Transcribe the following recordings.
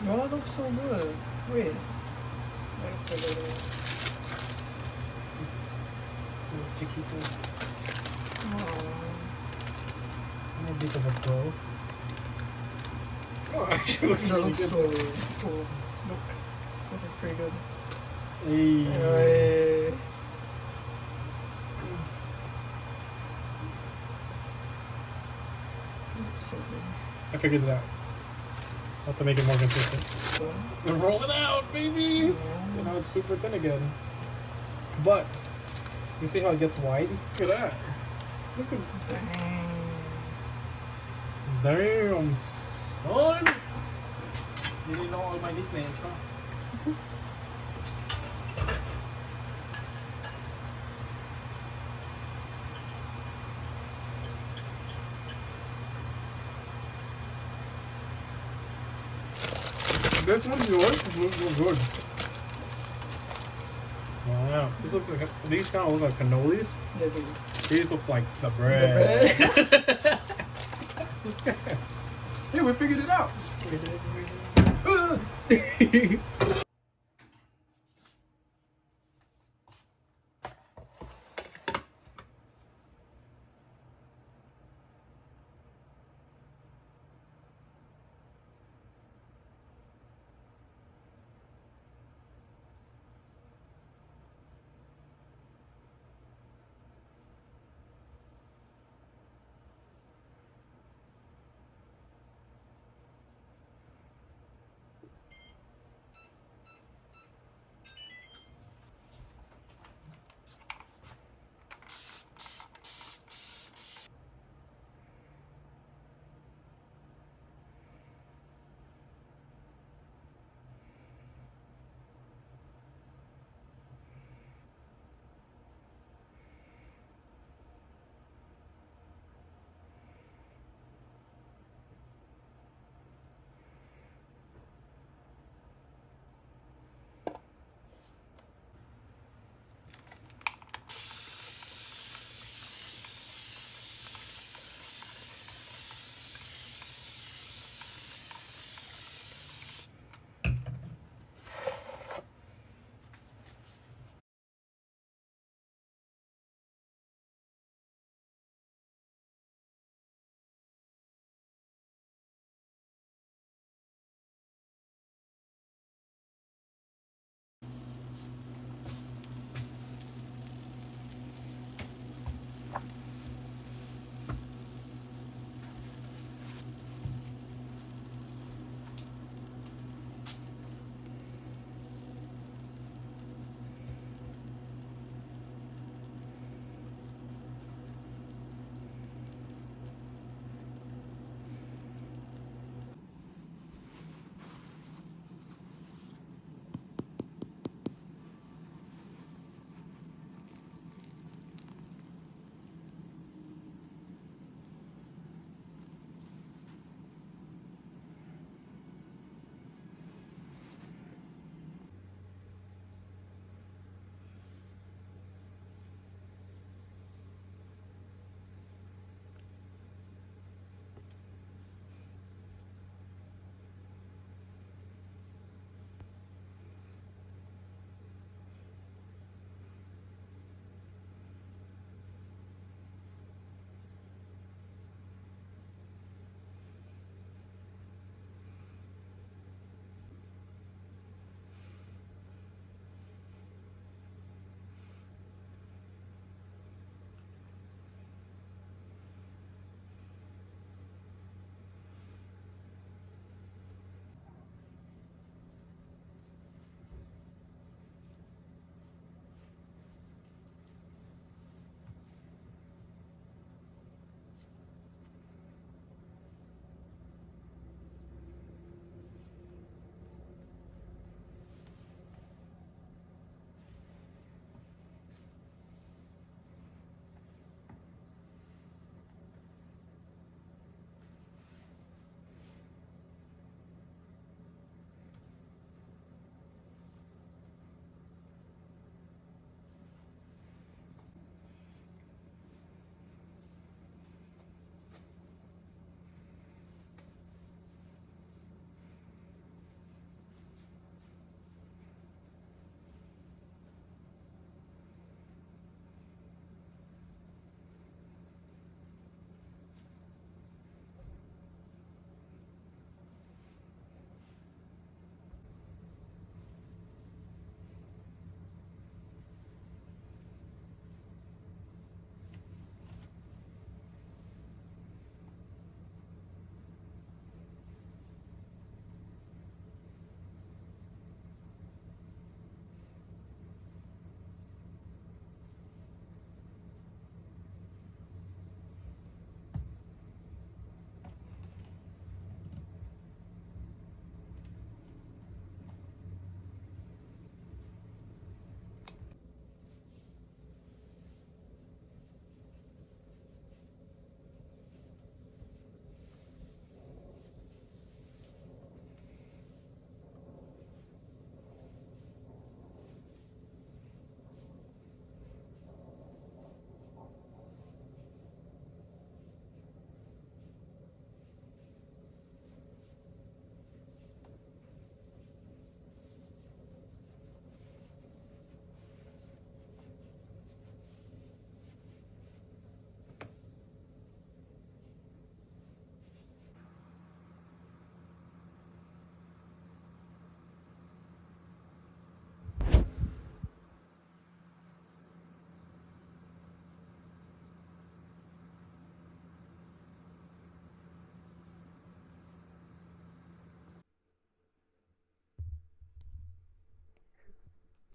Oh, that looks so good. Wait. That looks so good. I'm a bit of a pro. Oh, actually looks That really looks good. so cool. Look. This is pretty good. Hey. Hey. Looks so good. I figured it out. I'll have to make it more consistent. So, And roll it out, baby! yeah. You know, it's super thin again. But, you see how it gets wide? Look at that. Look at Dang. damn, son! You didn't know all my nicknames, huh? This one's yours. This looks good. Wow. These kind of look like cannolis. They do. These look like the bread. Hey, we figured it out.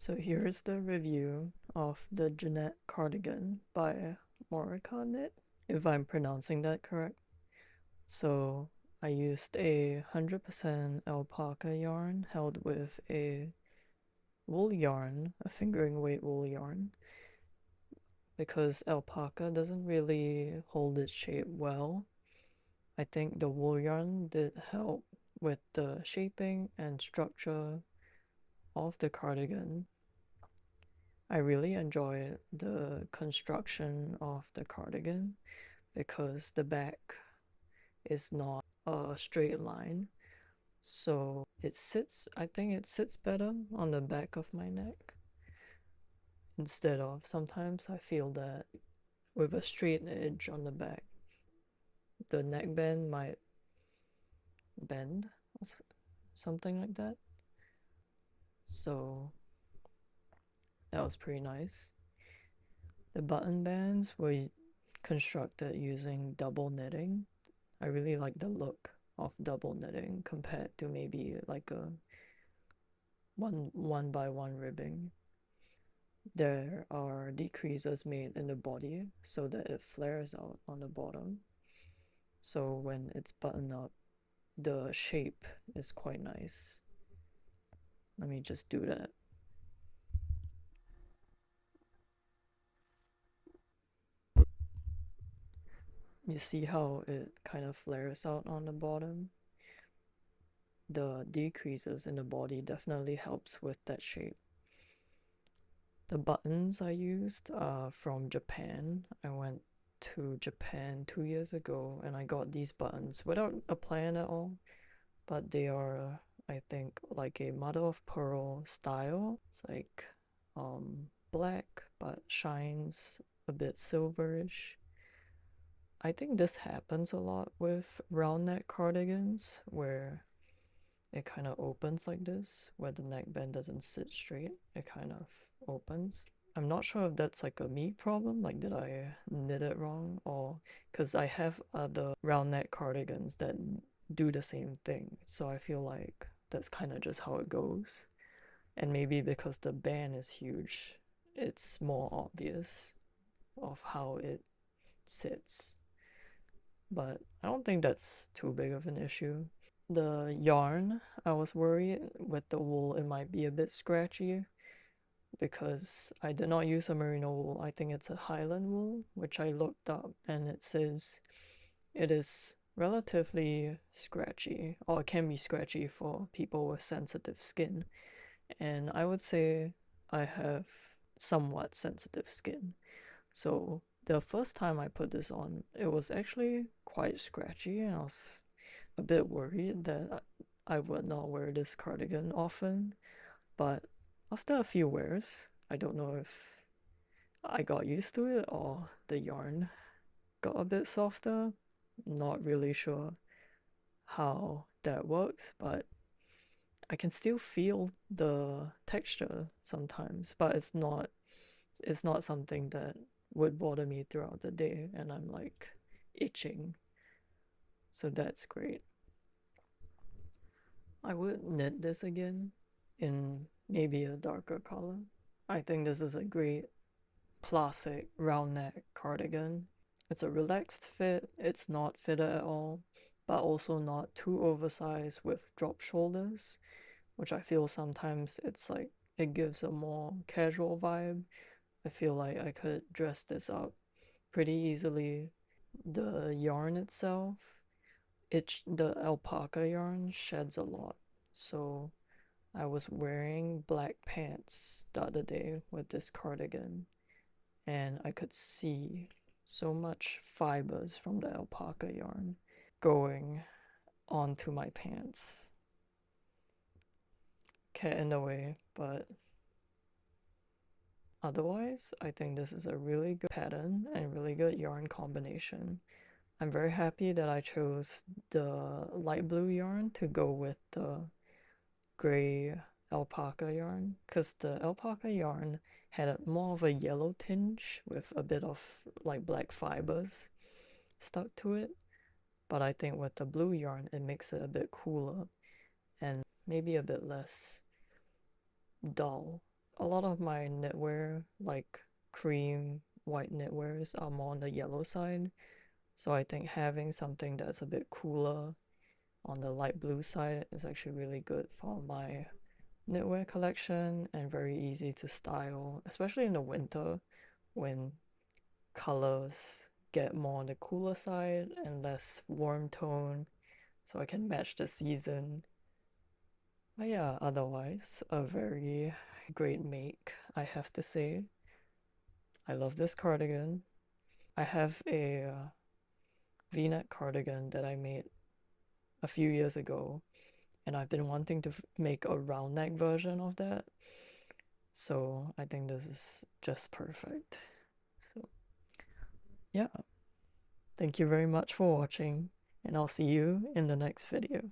So here's the review of the Janette Cardigan by Morecaknit, if I'm pronouncing that correct. So I used a 100% alpaca yarn held with a wool yarn, a fingering weight wool yarn, because alpaca doesn't really hold its shape well. I think the wool yarn did help with the shaping and structure of the cardigan. I really enjoy the construction of the cardigan because the back is not a straight line. So I think it sits better on the back of my neck instead of sometimes I feel that with a straight edge on the back, the neckband might bend or something like that. So that was pretty nice. The button bands were constructed using double knitting. I really like the look of double knitting compared to maybe like a one by one ribbing. There are decreases made in the body so that it flares out on the bottom. So when it's buttoned up, the shape is quite nice. Let me just do that. You see how it kind of flares out on the bottom? The decreases in the body definitely helps with that shape. The buttons I used are from Japan. I went to Japan 2 years ago and I got these buttons without a plan at all, but they are, I think, like a mother of pearl style. It's like black but shines a bit silverish. I think this happens a lot with round neck cardigans where it kind of opens like this, where the neckband doesn't sit straight. It kind of opens. I'm not sure if that's like a me problem, like did I knit it wrong, or because I have other round neck cardigans that do the same thing. So I feel like that's kind of just how it goes. And maybe because the band is huge, it's more obvious of how it sits. But I don't think that's too big of an issue. The yarn, I was worried with the wool it might be a bit scratchy because I did not use a merino wool. I think it's a Highland wool, which I looked up and it says it is relatively scratchy, or it can be scratchy for people with sensitive skin. And I would say I have somewhat sensitive skin. So the first time I put this on, it was actually quite scratchy, and I was a bit worried that I would not wear this cardigan often. But after a few wears, I don't know if I got used to it or the yarn got a bit softer. Not really sure how that works, but I can still feel the texture sometimes, but it's not something that would bother me throughout the day and I'm like itching. So that's great. I would knit this again in maybe a darker color. I think this is a great classic round neck cardigan. It's a relaxed fit, it's not fitted at all, but also not too oversized with drop shoulders, which I feel sometimes it's like it gives a more casual vibe. I feel like I could dress this up pretty easily. The yarn itself, the alpaca yarn sheds a lot. So I was wearing black pants the other day with this cardigan and I could see so much fibers from the alpaca yarn going onto my pants. Cat in the way, but otherwise, I think this is a really good pattern and really good yarn combination. I'm very happy that I chose the light blue yarn to go with the gray alpaca yarn because the alpaca yarn had more of a yellow tinge with a bit of like black fibers stuck to it. But I think with the blue yarn, it makes it a bit cooler and maybe a bit less dull. a lot of my knitwear, like cream white knitwears, are more on the yellow side. So I think having something that's a bit cooler on the light blue side is actually really good for my knitwear collection and very easy to style, especially in the winter when colors get more on the cooler side and less warm tone, so I can match the season. But yeah, otherwise, a very great make, I have to say. I love this cardigan. I have a v-neck cardigan that I made a few years ago, and I've been wanting to make a round neck version of that. So I think this is just perfect. So yeah, thank you very much for watching, and I'll see you in the next video.